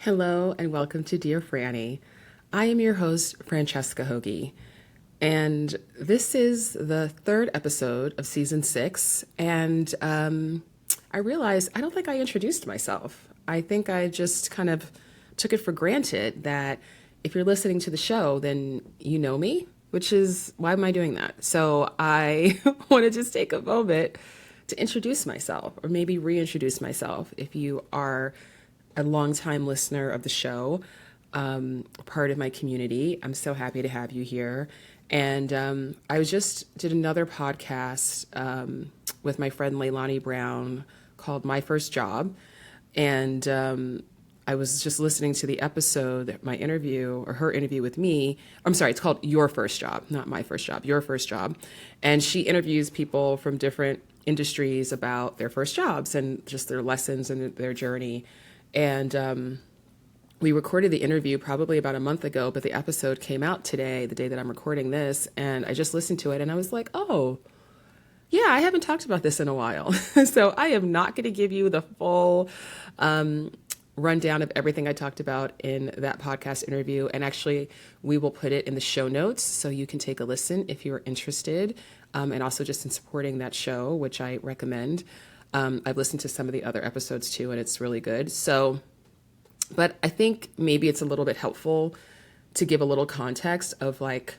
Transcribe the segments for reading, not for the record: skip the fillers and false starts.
Hello and welcome to Dear Franny. I am your host, Francesca Hogi, and this is the third episode of season 6. And I realized I don't think I introduced myself. I think I just kind of took it for granted that if you're listening to the show, then you know me, which is why am I doing that? So I want to just take a moment to introduce myself or maybe reintroduce myself if you are a longtime listener of the show, part of my community. I'm so happy to have you here. And I just did another podcast with my friend Leilani Brown called My First Job. And I was just listening to the episode, my interview or her interview with me. I'm sorry, it's called Your First Job, not My First Job, Your First Job. And she interviews people from different industries about their first jobs and just their lessons and their journey. And we recorded the interview probably about a month ago, but the episode came out today, the day that I'm recording this. And I just listened to it and I was like, oh, yeah, I haven't talked about this in a while. So I am not going to give you the full rundown of everything I talked about in that podcast interview. And actually, we will put it in the show notes so you can take a listen if you're interested. And also just in supporting that show, which I recommend. I've listened to some of the other episodes too, and it's really good. So, but I think maybe it's a little bit helpful to give a little context of like,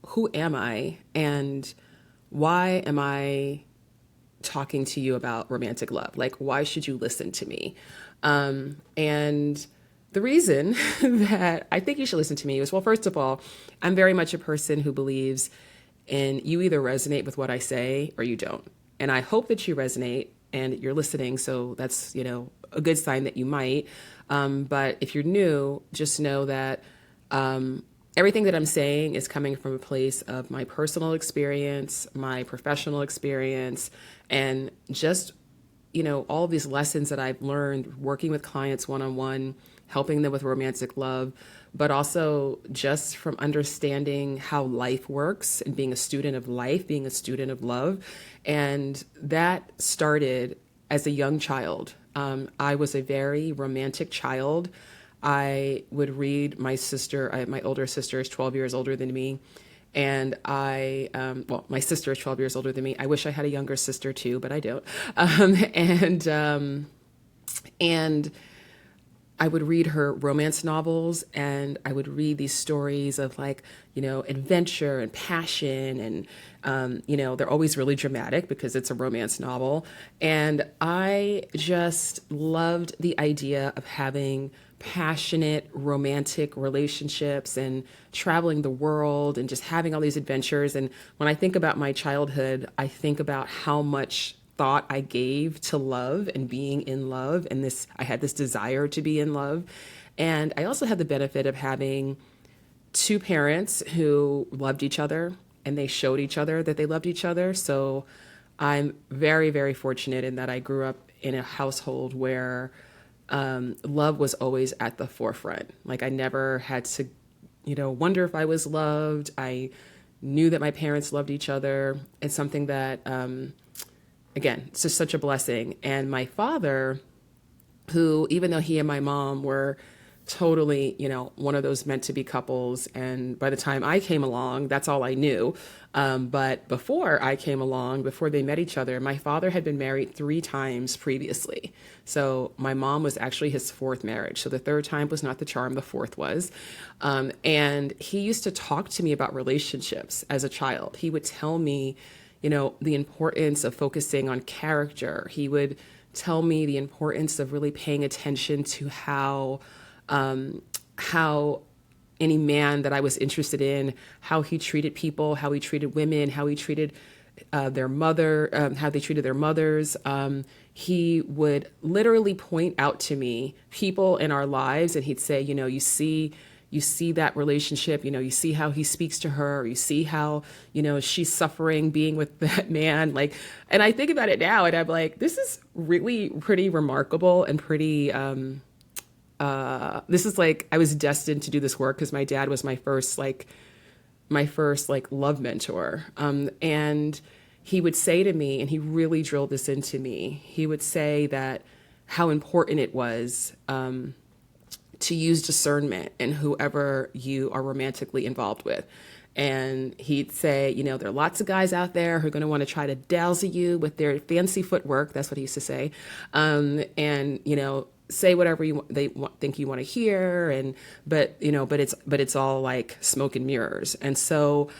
who am I and why am I talking to you about romantic love? Like, why should you listen to me? And the reason that I think you should listen to me is, well, first of all, I'm very much a person who believes in you either resonate with what I say or you don't. And I hope that you resonate and you're listening. So that's, a good sign that you might. But if you're new, just know that everything that I'm saying is coming from a place of my personal experience, my professional experience, and just, all of these lessons that I've learned working with clients one-on-one, helping them with romantic love, but also just from understanding how life works and being a student of life, being a student of love. And that started as a young child. I was a very romantic child. I would read my older sister is 12 years older than me. And my sister is 12 years older than me. I wish I had a younger sister too, but I don't. And I would read her romance novels and I would read these stories of adventure and passion. And, they're always really dramatic because it's a romance novel. And I just loved the idea of having passionate romantic relationships and traveling the world and just having all these adventures. And when I think about my childhood, I think about how much thought I gave to love and being in love. And I had this desire to be in love. And I also had the benefit of having two parents who loved each other and they showed each other that they loved each other. So I'm very, very fortunate in that I grew up in a household where love was always at the forefront. Like I never had to, wonder if I was loved. I knew that my parents loved each other. It's something that, again, it's just such a blessing. And my father, who, even though he and my mom were totally, one of those meant to be couples. And by the time I came along, that's all I knew. But before I came along, before they met each other, my father had been married 3 times previously. So my mom was actually his 4th marriage. So the 3rd time was not the charm, the 4th was. And he used to talk to me about relationships as a child. He would tell me, the importance of focusing on character. He would tell me the importance of really paying attention to how any man that I was interested in, how he treated people, how he treated women, how he treated their mother, how they treated their mothers. He would literally point out to me people in our lives and he'd say, you see that relationship, you see how he speaks to her, or you see how, she's suffering being with that man. And I think about it now and I'm like, this is really pretty remarkable and pretty, this is I was destined to do this work because my dad was my first love mentor. And he would say to me, and he really drilled this into me, he would say that how important it was, to use discernment in whoever you are romantically involved with. And he'd say, you know, there are lots of guys out there who are going to want to try to dazzle you with their fancy footwork. That's what he used to say. And, you know, say whatever think you want to hear. And, but, you know, but it's all like smoke and mirrors. And so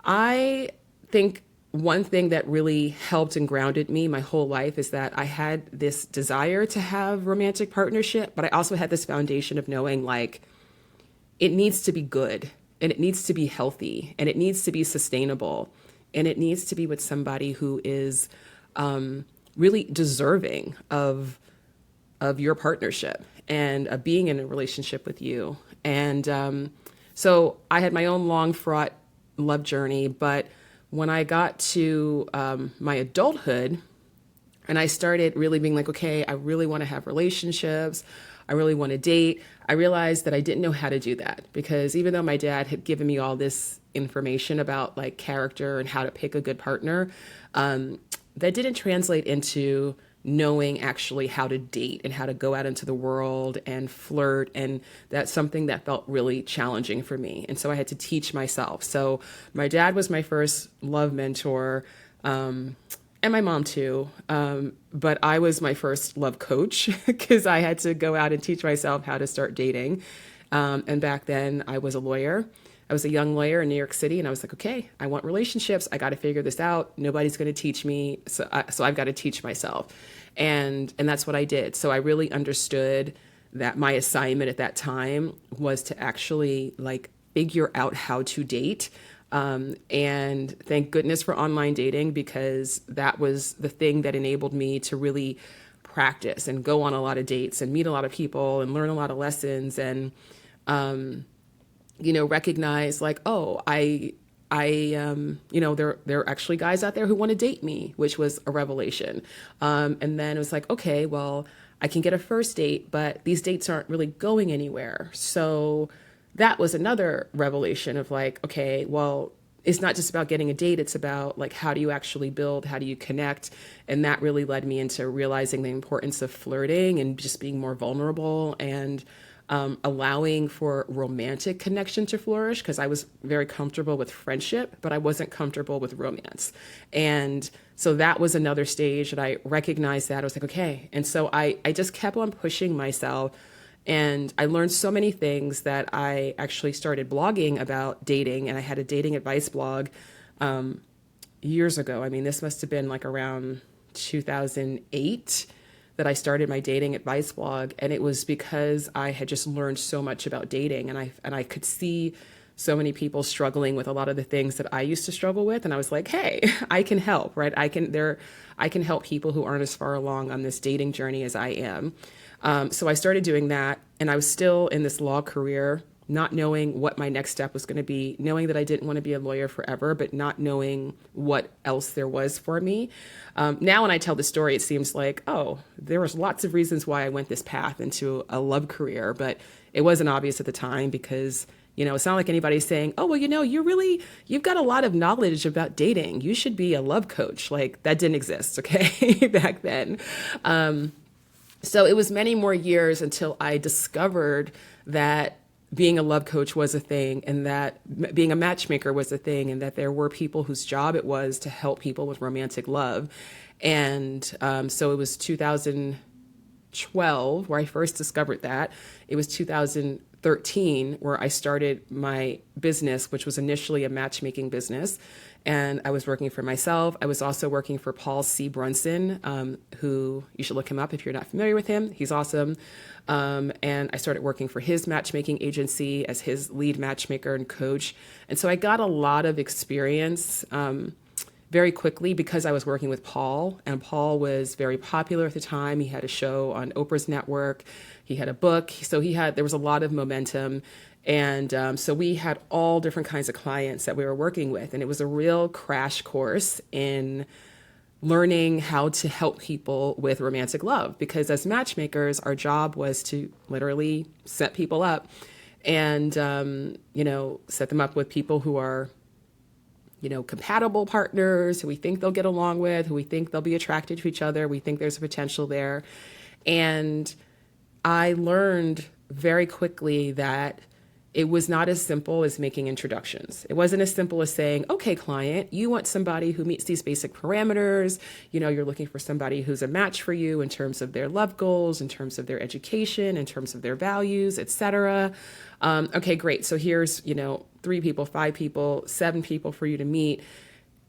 I think one thing that really helped and grounded me my whole life is that I had this desire to have romantic partnership, but I also had this foundation of knowing like it needs to be good and it needs to be healthy and it needs to be sustainable and it needs to be with somebody who is really deserving of your partnership and of being in a relationship with you. And so I had my own long fraught love journey, but when I got to my adulthood and I started really being like, okay, I really want to have relationships, I really want to date, I realized that I didn't know how to do that, because even though my dad had given me all this information about like character and how to pick a good partner, that didn't translate into knowing actually how to date and how to go out into the world and flirt. And that's something that felt really challenging for me. And so I had to teach myself. So my dad was my first love mentor, and my mom too. But I was my first love coach because I had to go out and teach myself how to start dating. And back then I was a lawyer. I was a young lawyer in New York City, and I was like, okay, I want relationships. I got to figure this out. Nobody's going to teach me. So I've got to teach myself. And that's what I did. So I really understood that my assignment at that time was to actually like figure out how to date. And thank goodness for online dating, because that was the thing that enabled me to really practice and go on a lot of dates and meet a lot of people and learn a lot of lessons and, you know, recognize like, oh, you know, there are actually guys out there who want to date me, which was a revelation. And then it was like, okay, well, I can get a first date, but these dates aren't really going anywhere. So that was another revelation of like, okay, well, it's not just about getting a date. It's about like, how do you actually build? How do you connect? And that really led me into realizing the importance of flirting and just being more vulnerable and allowing for romantic connection to flourish, because I was very comfortable with friendship, but I wasn't comfortable with romance. And so that was another stage that I recognized that. I was like, okay. And so I just kept on pushing myself. And I learned so many things that I actually started blogging about dating. And I had a dating advice blog years ago. I mean, this must have been like around 2008 that I started my dating advice blog. And it was because I had just learned so much about dating. And I could see so many people struggling with a lot of the things that I used to struggle with. And I was like, hey, I can help, right? I can help people who aren't as far along on this dating journey as I am. So I started doing that, and I was still in this law career, not knowing what my next step was going to be, knowing that I didn't want to be a lawyer forever, but not knowing what else there was for me. Now, when I tell the story, it seems like, oh, there was lots of reasons why I went this path into a love career, but it wasn't obvious at the time because, you know, it's not like anybody's saying, oh, well, you know, you've got a lot of knowledge about dating. You should be a love coach. Like, that didn't exist, okay, back then. So it was many more years until I discovered that being a love coach was a thing, and that being a matchmaker was a thing, and that there were people whose job it was to help people with romantic love. And so it was 2012 where I first discovered that. It was 2013 where I started my business, which was initially a matchmaking business. And I was working for myself. I was also working for Paul C. Brunson, who you should look him up if you're not familiar with him. He's awesome. And I started working for his matchmaking agency as his lead matchmaker and coach. And so I got a lot of experience very quickly because I was working with Paul. And Paul was very popular at the time. He had a show on Oprah's network. He had a book. So there was a lot of momentum. And so we had all different kinds of clients that we were working with. And it was a real crash course in learning how to help people with romantic love. Because as matchmakers, our job was to literally set people up and, you know, set them up with people who are, you know, compatible partners, who we think they'll get along with, who we think they'll be attracted to each other. We think there's a potential there. And I learned very quickly that it was not as simple as making introductions. It wasn't as simple as saying, okay, client, you want somebody who meets these basic parameters. You're looking for somebody who's a match for you in terms of their love goals, in terms of their education, in terms of their values, etc. Okay, great. So here's, 3 people, 5 people, 7 people for you to meet.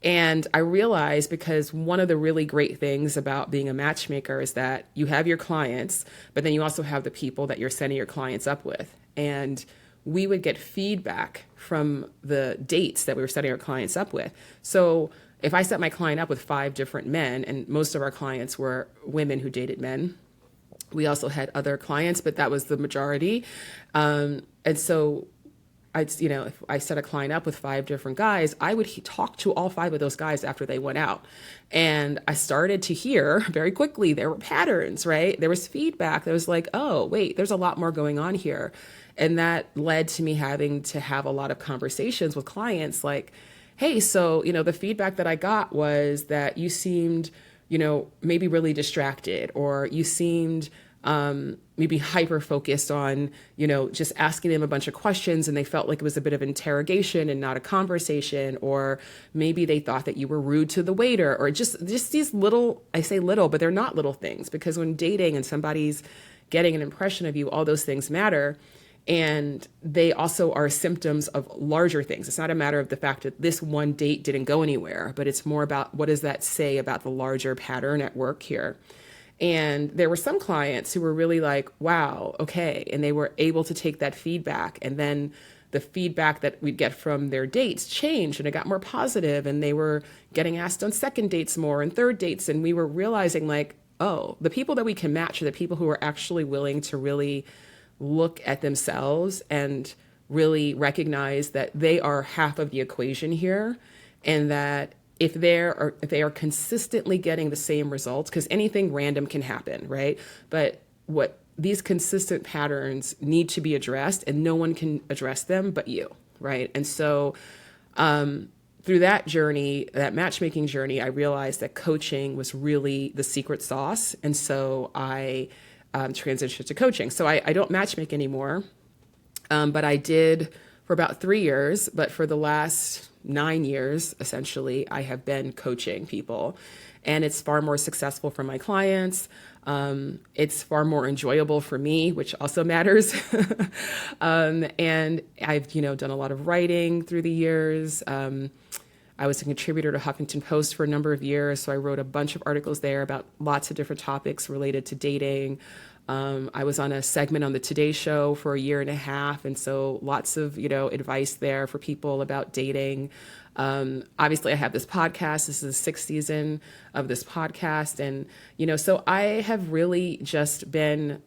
And I realized, because one of the really great things about being a matchmaker is that you have your clients, but then you also have the people that you're setting your clients up with. And we would get feedback from the dates that we were setting our clients up with. So if I set my client up with 5 different men, and most of our clients were women who dated men, we also had other clients, but that was the majority. And so if I set a client up with 5 different guys, I would talk to all 5 of those guys after they went out. And I started to hear very quickly, there were patterns, right? There was feedback that was like, oh, wait, there's a lot more going on here. And that led to me having to have a lot of conversations with clients like, hey, so, the feedback that I got was that you seemed, maybe really distracted, or you seemed maybe hyper focused on, just asking them a bunch of questions, and they felt like it was a bit of interrogation and not a conversation, or maybe they thought that you were rude to the waiter, or just these little, I say little, but they're not little things, because when dating and somebody's getting an impression of you, all those things matter. And they also are symptoms of larger things. It's not a matter of the fact that this one date didn't go anywhere, but it's more about what does that say about the larger pattern at work here. And there were some clients who were really like, wow, okay. And they were able to take that feedback. And then the feedback that we'd get from their dates changed, and it got more positive, and they were getting asked on second dates more and third dates. And we were realizing like, oh, the people that we can match are the people who are actually willing to really look at themselves and really recognize that they are half of the equation here, and that if they are consistently getting the same results, because anything random can happen, right? But what these consistent patterns need to be addressed, and no one can address them but you, right? And so through that journey, that matchmaking journey, I realized that coaching was really the secret sauce. And so I transitioned to coaching. So I don't matchmake anymore, but I did for about 3 years. But for the last 9 years, essentially, I have been coaching people, and it's far more successful for my clients. It's far more enjoyable for me, which also matters. And I've, done a lot of writing through the years. I was a contributor to Huffington Post for a number of years, so I wrote a bunch of articles there about lots of different topics related to dating. I was on a segment on the Today Show for 1.5 years, and so lots of, advice there for people about dating. Obviously, I have this podcast. This is the 6th season of this podcast, and, so I have really just been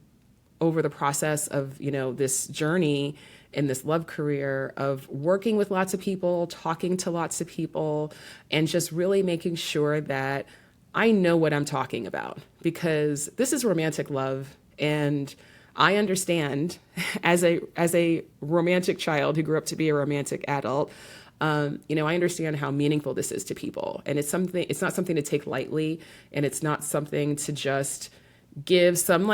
over the process of, this journey in this love career of working with lots of people, talking to lots of people, and just really making sure that I know what I'm talking about, because this is romantic love. And I understand as a romantic child who grew up to be a romantic adult, I understand how meaningful this is to people. And it's not something to take lightly, and it's not something to just give some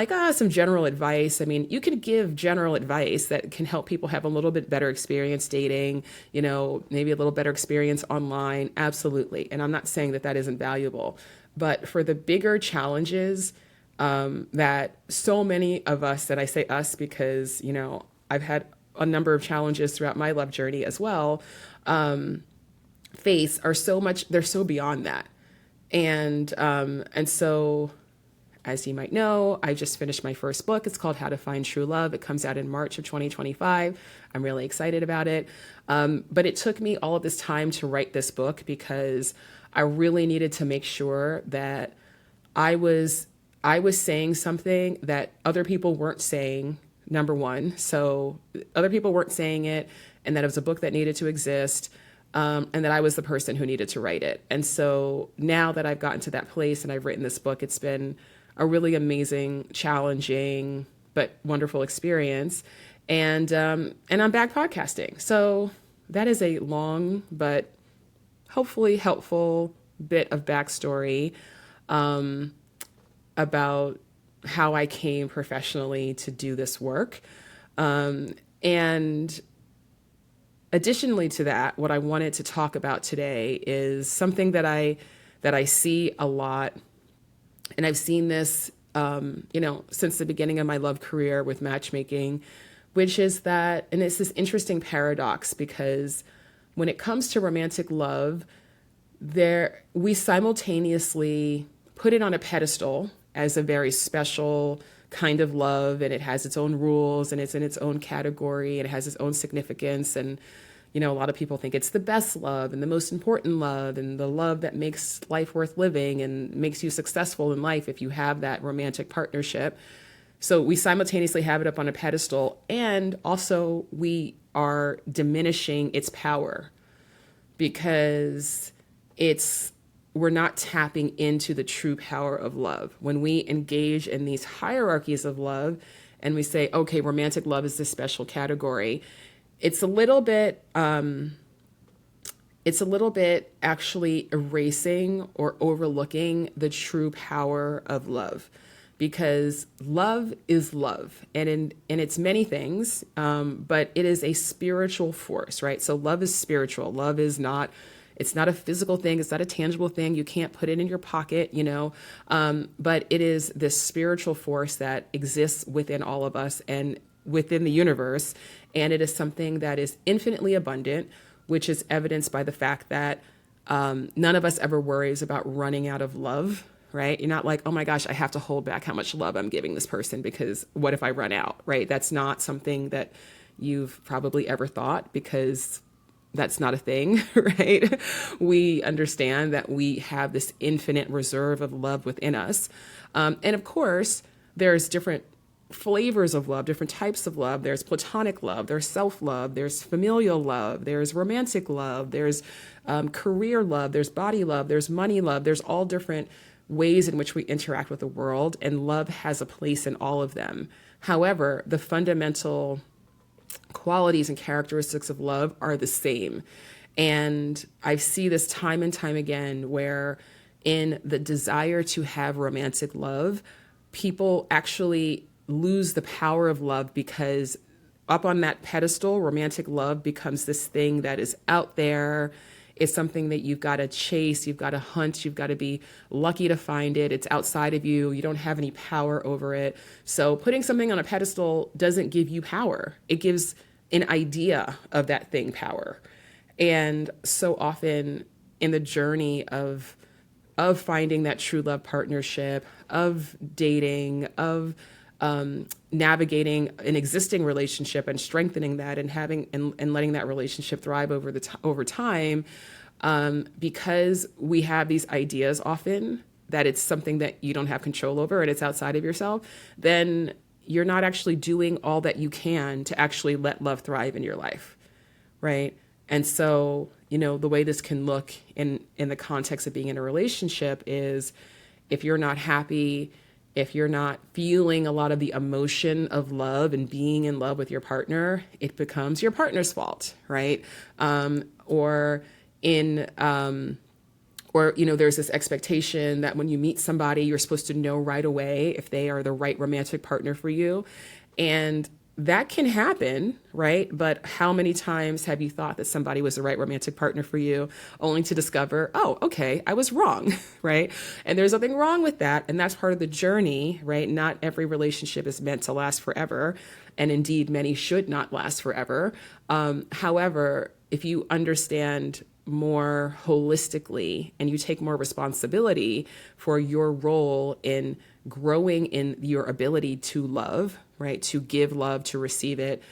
general advice. I mean, you can give general advice that can help people have a little bit better experience dating, maybe a little better experience online. Absolutely. And I'm not saying that isn't valuable, but for the bigger challenges, that so many of us, that I say us because, I've had a number of challenges throughout my love journey as well, face they're so beyond that. And so, as you might know, I just finished my first book. It's called How to Find True Love. It comes out in March of 2025. I'm really excited about it. But it took me all of this time to write this book because I really needed to make sure that I was saying something that other people weren't saying, number one. So other people weren't saying it, and that it was a book that needed to exist, and that I was the person who needed to write it. And so now that I've gotten to that place and I've written this book, it's been a really amazing, challenging, but wonderful experience. And I'm back podcasting. So that is a long but hopefully helpful bit of backstory about how I came professionally to do this work. And additionally to that, what I wanted to talk about today is something that I see a lot, and I've seen this, since the beginning of my love career with matchmaking, which is that, and it's this interesting paradox because when it comes to romantic love, there we simultaneously put it on a pedestal as a very special kind of love, and it has its own rules, and it's in its own category, and it has its own significance. And a lot of people think it's the best love and the most important love and the love that makes life worth living and makes you successful in life if you have that romantic partnership. So we simultaneously have it up on a pedestal, and also we are diminishing its power because we're not tapping into the true power of love. When we engage in these hierarchies of love and we say, okay, romantic love is this special category, it's a little bit actually erasing or overlooking the true power of love, because love is love, and in its many things, but it is a spiritual force, right? So love is spiritual. Love is not, it's not a physical thing. It's not a tangible thing. You can't put it in your pocket, but it is this spiritual force that exists within all of us and within the universe. And it is something that is infinitely abundant, which is evidenced by the fact that none of us ever worries about running out of love, right? You're not like, oh my gosh, I have to hold back how much love I'm giving this person because what if I run out, right? That's not something that you've probably ever thought, because that's not a thing, right? We understand that we have this infinite reserve of love within us. And of course, there's different flavors of love, different types of love. There's platonic love, there's self-love, there's familial love, there's romantic love, there's career love, there's body love, there's money love. There's all different ways in which we interact with the world, and love has a place in all of them. However, the fundamental qualities and characteristics of love are the same. And I see this time and time again where in the desire to have romantic love, people actually lose the power of love, because up on that pedestal, romantic love becomes this thing that is out there. It's something that you've got to chase, you've got to hunt, you've got to be lucky to find it. It's outside of you. You don't have any power over it. So putting something on a pedestal doesn't give you power. It gives an idea of that thing power. And so often in the journey of finding that true love partnership, of dating, of navigating an existing relationship and strengthening that and having and letting that relationship thrive over time, because we have these ideas often that it's something that you don't have control over and it's outside of yourself, then you're not actually doing all that you can to actually let love thrive in your life, right? And so, the way this can look in the context of being in a relationship is, if you're not happy, if you're not feeling a lot of the emotion of love and being in love with your partner, it becomes your partner's fault, right? There's this expectation that when you meet somebody, you're supposed to know right away if they are the right romantic partner for you. And that can happen, right? But how many times have you thought that somebody was the right romantic partner for you, only to discover, oh, okay, I was wrong, right? And there's nothing wrong with that. And that's part of the journey, right? Not every relationship is meant to last forever. And indeed, many should not last forever. However, if you understand more holistically and you take more responsibility for your role in growing in your ability to love, right? To give love, to receive it.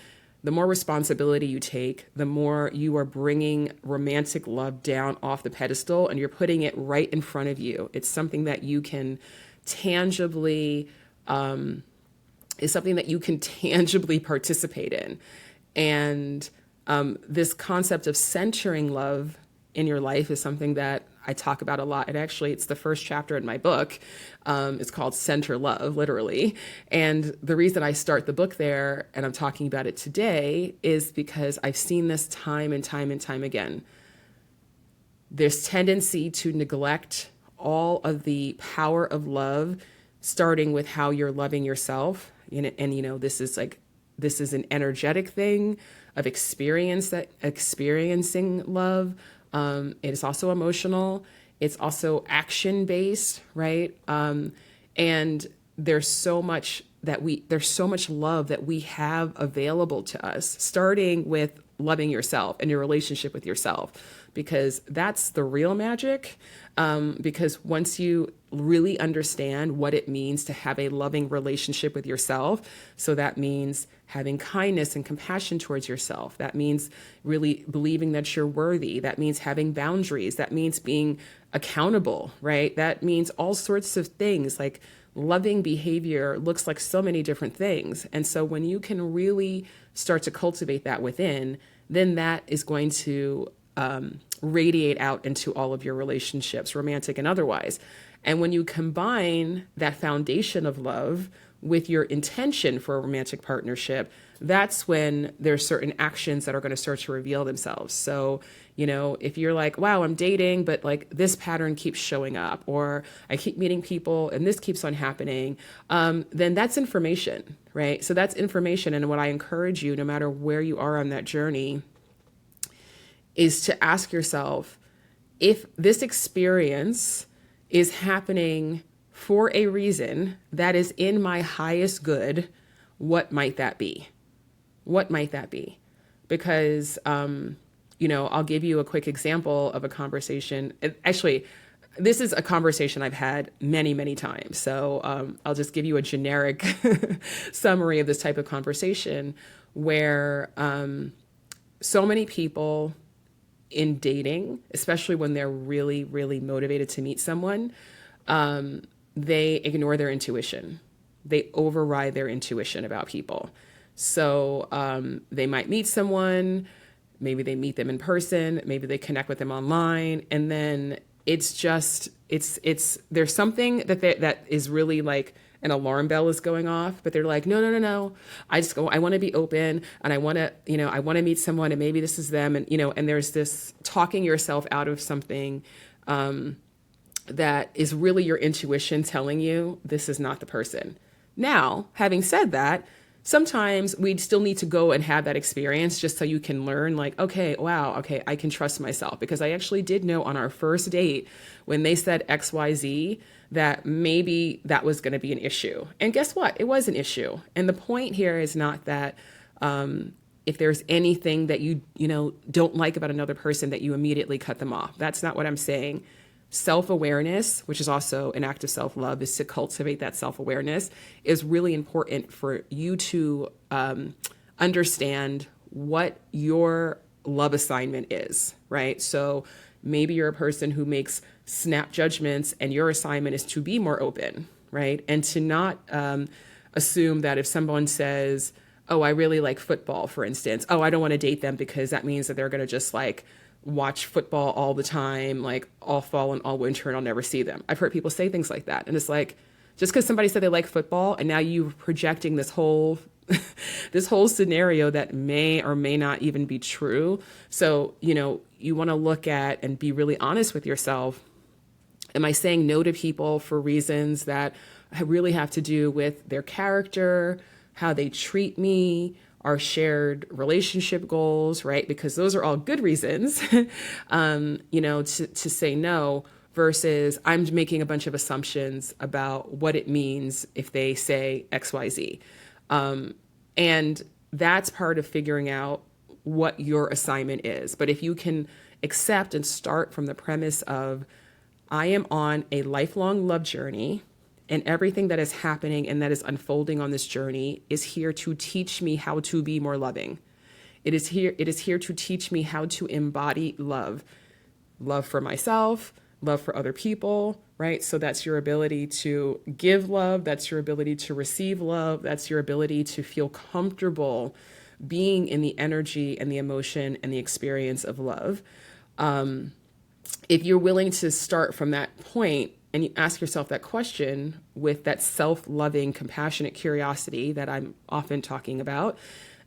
The more responsibility you take, the more you are bringing romantic love down off the pedestal and you're putting it right in front of you. It's something that you can tangibly, participate in. And this concept of centering love in your life is something that I talk about a lot. And actually, it's the first chapter in my book. It's called Center Love, literally. And the reason I start the book there, and I'm talking about it today, is because I've seen this time and time and time again. There's tendency to neglect all of the power of love, starting with how you're loving yourself. And this is like this is an energetic thing of experiencing love. It is also emotional. It's also action based, right? And there's so much love that we have available to us, starting with loving yourself and your relationship with yourself, because that's the real magic. Because once you really understand what it means to have a loving relationship with yourself, so that means having kindness and compassion towards yourself. That means really believing that you're worthy. That means having boundaries. That means being accountable, right? That means all sorts of things. Like, loving behavior looks like so many different things. And so when you can really start to cultivate that within, then that is going to radiate out into all of your relationships, romantic and otherwise. And when you combine that foundation of love with your intention for a romantic partnership, that's when there's certain actions that are going to start to reveal themselves. So, if you're like, wow, I'm dating, but like this pattern keeps showing up, or I keep meeting people and this keeps on happening, then that's information, right? So that's information. And what I encourage you, no matter where you are on that journey, is to ask yourself, if this experience is happening for a reason that is in my highest good, what might that be? What might that be? Because, I'll give you a quick example of a conversation. Actually, this is a conversation I've had many, many times. So I'll just give you a generic summary of this type of conversation where so many people in dating, especially when they're really, really motivated to meet someone, they ignore their intuition. They override their intuition about people. So they might meet someone, maybe they meet them in person, maybe they connect with them online, and then there's something that is really like an alarm bell is going off, but they're like, no. I want to be open, and I want to meet someone, and maybe this is them. And, and there's this talking yourself out of something, that is really your intuition telling you this is not the person. Now, having said that, sometimes we still need to go and have that experience just so you can learn, like, okay, wow, okay, I can trust myself, because I actually did know on our first date when they said XYZ that maybe that was going to be an issue. And guess what? It was an issue. And the point here is not that if there's anything that you don't like about another person, that you immediately cut them off. That's not what I'm saying. Self-awareness, which is also an act of self-love, is to cultivate that self-awareness, is really important for you to understand what your love assignment is, right? So maybe you're a person who makes snap judgments, and your assignment is to be more open, right? And to not assume that if someone says, oh, I really like football, for instance, oh, I don't want to date them because that means that they're going to just like watch football all the time, like all fall and all winter, and I'll never see them. I've heard people say things like that. And it's like, just because somebody said they like football, and now you're projecting this whole this whole scenario that may or may not even be true. So, you want to look at and be really honest with yourself. Am I saying no to people for reasons that really have to do with their character, how they treat me, our shared relationship goals, right? Because those are all good reasons, to say no, versus I'm making a bunch of assumptions about what it means if they say XYZ. And that's part of figuring out what your assignment is. But if you can accept and start from the premise of, I am on a lifelong love journey, and everything that is happening and that is unfolding on this journey is here to teach me how to be more loving. It is here to teach me how to embody love for myself, love for other people, right? So that's your ability to give love. That's your ability to receive love. That's your ability to feel comfortable being in the energy and the emotion and the experience of love. If you're willing to start from that point, and you ask yourself that question with that self-loving, compassionate curiosity that I'm often talking about,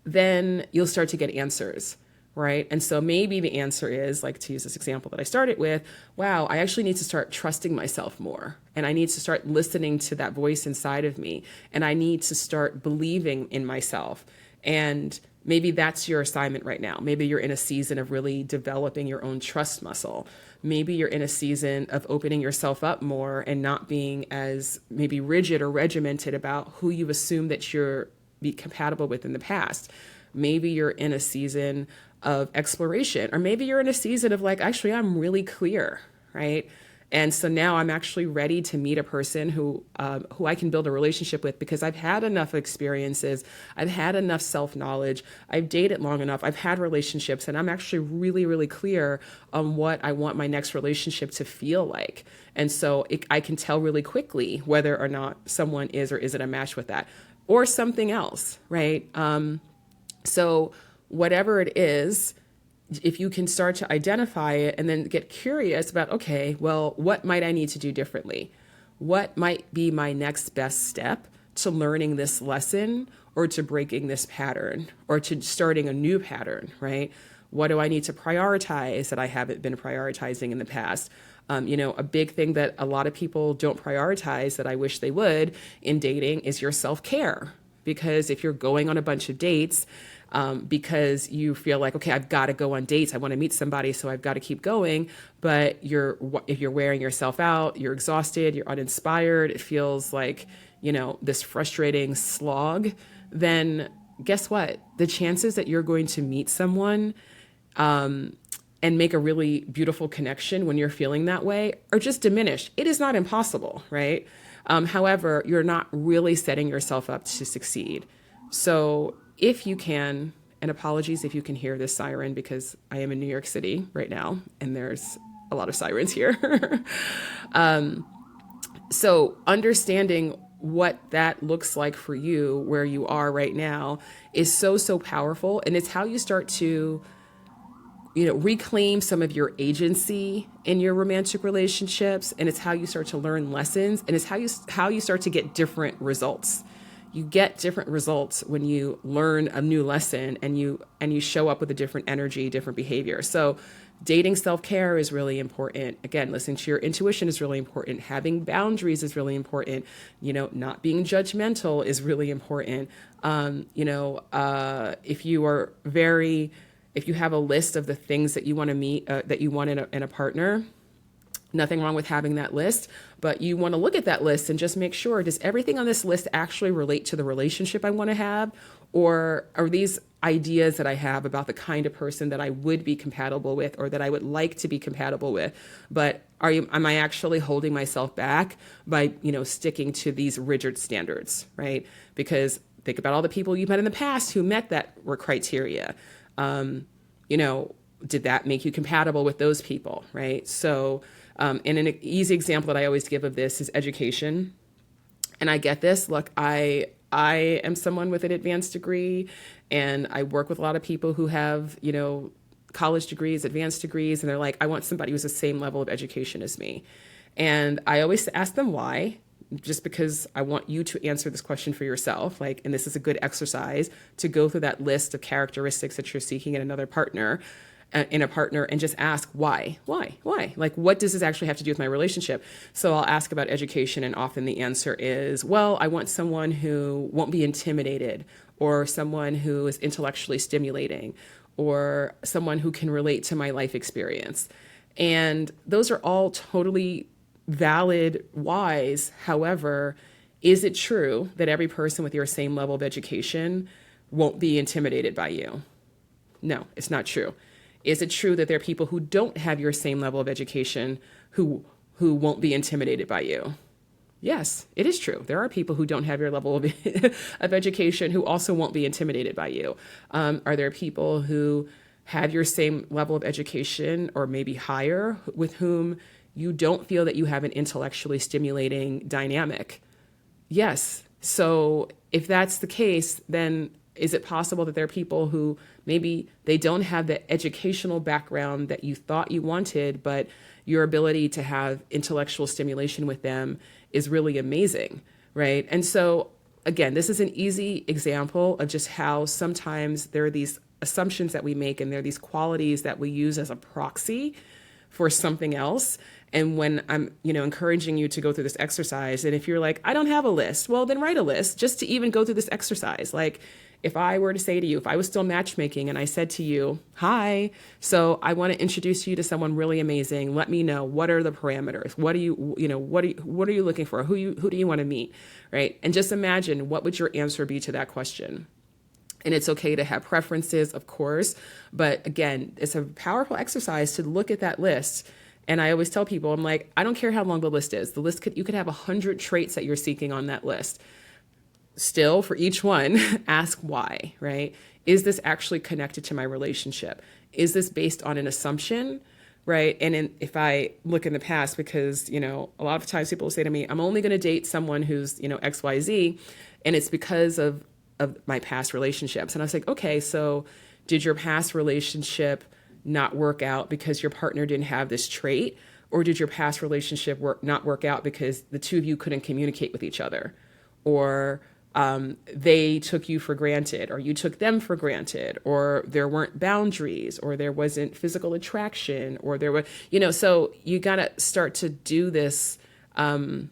then you'll start to get answers, right? And so maybe the answer is, like, to use this example that I started with, wow, I actually need to start trusting myself more. And I need to start listening to that voice inside of me. And I need to start believing in myself. And maybe that's your assignment right now. Maybe you're in a season of really developing your own trust muscle. Maybe you're in a season of opening yourself up more and not being as maybe rigid or regimented about who you assume that you're be compatible with in the past. Maybe you're in a season of exploration, or maybe you're in a season of like, actually, I'm really clear, right? And so now I'm actually ready to meet a person who I can build a relationship with because I've had enough experiences, I've had enough self-knowledge, I've dated long enough, I've had relationships, and I'm actually really, really clear on what I want my next relationship to feel like. And so I can tell really quickly whether or not someone is or isn't a match with that, or something else, right? So whatever it is, if you can start to identify it and then get curious about, okay, well, what might I need to do differently? What might be my next best step to learning this lesson or to breaking this pattern or to starting a new pattern, right? What do I need to prioritize that I haven't been prioritizing in the past? A big thing that a lot of people don't prioritize that I wish they would in dating is your self-care. Because if you're going on a bunch of dates, because you feel like, okay, I've got to go on dates. I want to meet somebody, so I've got to keep going. But if you're wearing yourself out, you're exhausted, you're uninspired, it feels like, this frustrating slog, then guess what? The chances that you're going to meet someone and make a really beautiful connection when you're feeling that way are just diminished. It is not impossible, right? However, you're not really setting yourself up to succeed. So if you can, and apologies if you can hear this siren because I am in New York City right now and there's a lot of sirens here. So understanding what that looks like for you, where you are right now, is so, so powerful. And it's how you start to reclaim some of your agency in your romantic relationships. And it's how you start to learn lessons. And it's how you start to get different results. You get different results when you learn a new lesson and you show up with a different energy, different behavior. So dating self-care is really important. Again, listening to your intuition is really important. Having boundaries is really important. Not being judgmental is really important. If you have a list of the things that you want to meet, that you want in a partner, nothing wrong with having that list, but you want to look at that list and just make sure, does everything on this list actually relate to the relationship I want to have? Or are these ideas that I have about the kind of person that I would be compatible with or that I would like to be compatible with? But am I actually holding myself back by, sticking to these rigid standards, right? Because think about all the people you've met in the past who met that were criteria. Did that make you compatible with those people, right? So, and an easy example that I always give of this is education. And I get this. Look, I am someone with an advanced degree, and I work with a lot of people who have, college degrees, advanced degrees, and they're like, I want somebody who's the same level of education as me. And I always ask them why, just because I want you to answer this question for yourself. And this is a good exercise to go through that list of characteristics that you're seeking in another partner, and just ask why, what does this actually have to do with my relationship? So I'll ask about education, and often the answer is, well, I want someone who won't be intimidated, or someone who is intellectually stimulating, or someone who can relate to my life experience. And those are all totally valid whys. However, is it true that every person with your same level of education won't be intimidated by you? No, it's not true. Is it true that there are people who don't have your same level of education who won't be intimidated by you? Yes, it is true. There are people who don't have your level of, of education who also won't be intimidated by you. Are there people who have your same level of education or maybe higher with whom you don't feel that you have an intellectually stimulating dynamic? Yes. So if that's the case, then is it possible that there are people who maybe they don't have the educational background that you thought you wanted, but your ability to have intellectual stimulation with them is really amazing, right? And so, again, this is an easy example of just how sometimes there are these assumptions that we make, and there are these qualities that we use as a proxy for something else. And when I'm, encouraging you to go through this exercise, and if you're like, I don't have a list, well, then write a list just to even go through this exercise. Like, if I were to say to you, if I was still matchmaking and I said to you, hi, so I want to introduce you to someone really amazing. Let me know, what are the parameters? What are you, what are you looking for? Who do you want to meet? Right. And just imagine, what would your answer be to that question? And it's okay to have preferences, of course. But again, it's a powerful exercise to look at that list. And I always tell people, I'm like, I don't care how long the list is. You could have 100 traits that you're seeking on that list. Still, for each one, ask why, right? Is this actually connected to my relationship? Is this based on an assumption, right? And if I look in the past, because, a lot of times people will say to me, I'm only going to date someone who's, XYZ. And it's because of my past relationships. And I was like, okay, so did your past relationship not work out because your partner didn't have this trait? Or did your past relationship not work out because the two of you couldn't communicate with each other? Or they took you for granted, or you took them for granted, or there weren't boundaries, or there wasn't physical attraction, or there were, so you got to start to do this, and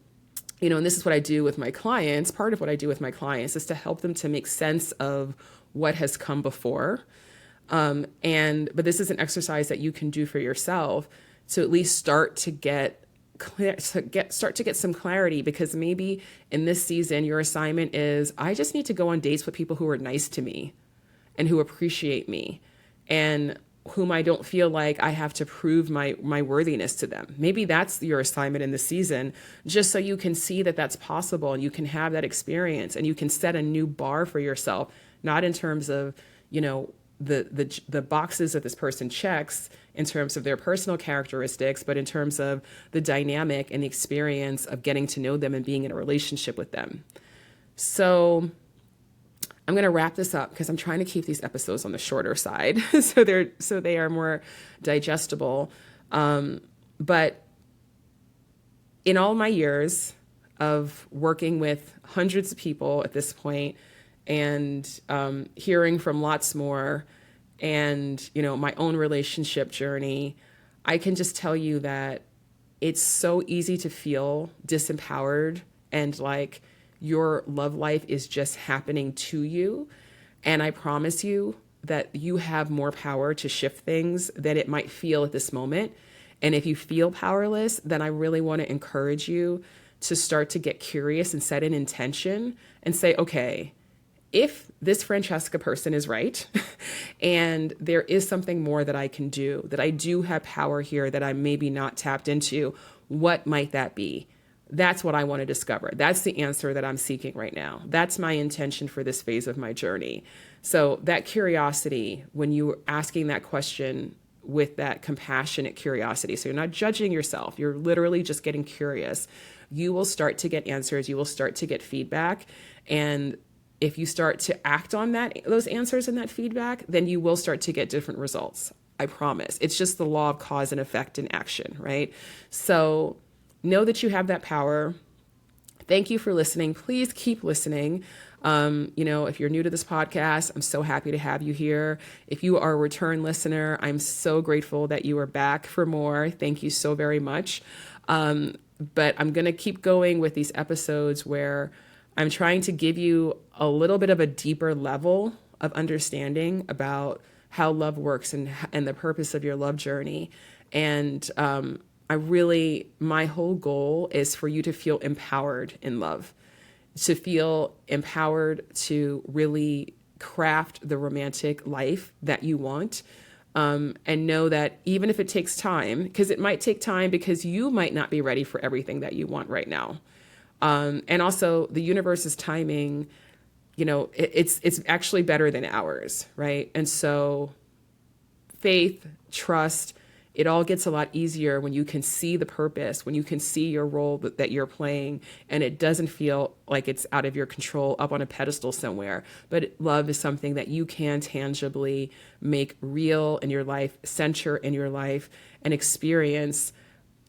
this is what I do with my clients. Part of what I do with my clients is to help them to make sense of what has come before. But this is an exercise that you can do for yourself to at least start to get some clarity, because maybe in this season, your assignment is, I just need to go on dates with people who are nice to me and who appreciate me and whom I don't feel like I have to prove my worthiness to them. Maybe that's your assignment in the season, just so you can see that that's possible and you can have that experience and you can set a new bar for yourself, not in terms of, the boxes that this person checks in terms of their personal characteristics, but in terms of the dynamic and the experience of getting to know them and being in a relationship with them. So I'm going to wrap this up because I'm trying to keep these episodes on the shorter side so they are more digestible. But in all my years of working with hundreds of people at this point, and hearing from lots more, and my own relationship journey, I can just tell you that it's so easy to feel disempowered and like your love life is just happening to you. And I promise you that you have more power to shift things than it might feel at this moment. And if you feel powerless, then I really want to encourage you to start to get curious and set an intention and say, okay, if this Francesca person is right, and there is something more that I can do, that I do have power here that I'm maybe not tapped into, what might that be? That's what I want to discover. That's the answer that I'm seeking right now. That's my intention for this phase of my journey. So that curiosity, when you're asking that question with that compassionate curiosity, so you're not judging yourself, you're literally just getting curious, you will start to get answers, you will start to get feedback. And if you start to act on those answers and that feedback, then you will start to get different results. I promise. It's just the law of cause and effect in action, right? So know that you have that power. Thank you for listening. Please keep listening. If you're new to this podcast, I'm so happy to have you here. If you are a return listener, I'm so grateful that you are back for more. Thank you so very much. But I'm going to keep going with these episodes where I'm trying to give you a little bit of a deeper level of understanding about how love works and the purpose of your love journey. And my whole goal is for you to feel empowered in love, to feel empowered to really craft the romantic life that you want. And know that even if it takes time, because it might take time because you might not be ready for everything that you want right now. And also the universe's timing, it's actually better than ours, right? And so faith, trust, it all gets a lot easier when you can see the purpose, when you can see your role that you're playing, and it doesn't feel like it's out of your control up on a pedestal somewhere. But love is something that you can tangibly make real in your life, center in your life, and experience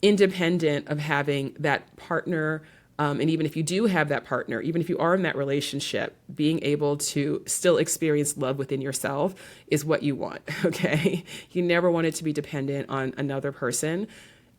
independent of having that partner And even if you do have that partner, even if you are in that relationship, being able to still experience love within yourself is what you want, okay? You never want it to be dependent on another person.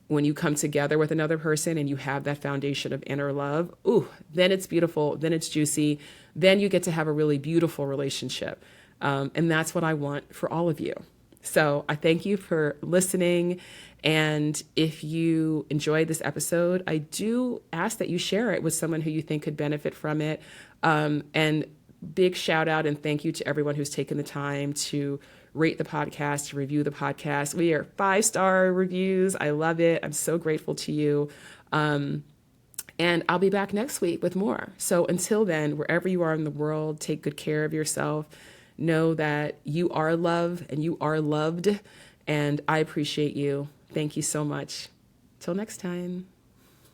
When you come together with another person and you have that foundation of inner love, ooh, then it's beautiful, then it's juicy, then you get to have a really beautiful relationship. And that's what I want for all of you. So I thank you for listening. And if you enjoyed this episode, I do ask that you share it with someone who you think could benefit from it. And big shout out and thank you to everyone who's taken the time to rate the podcast, to review the podcast. We are 5-star reviews. I love it. I'm so grateful to you. And I'll be back next week with more. So until then, wherever you are in the world, take good care of yourself. Know that you are loved and you are loved. And I appreciate you. Thank you so much. Till next time.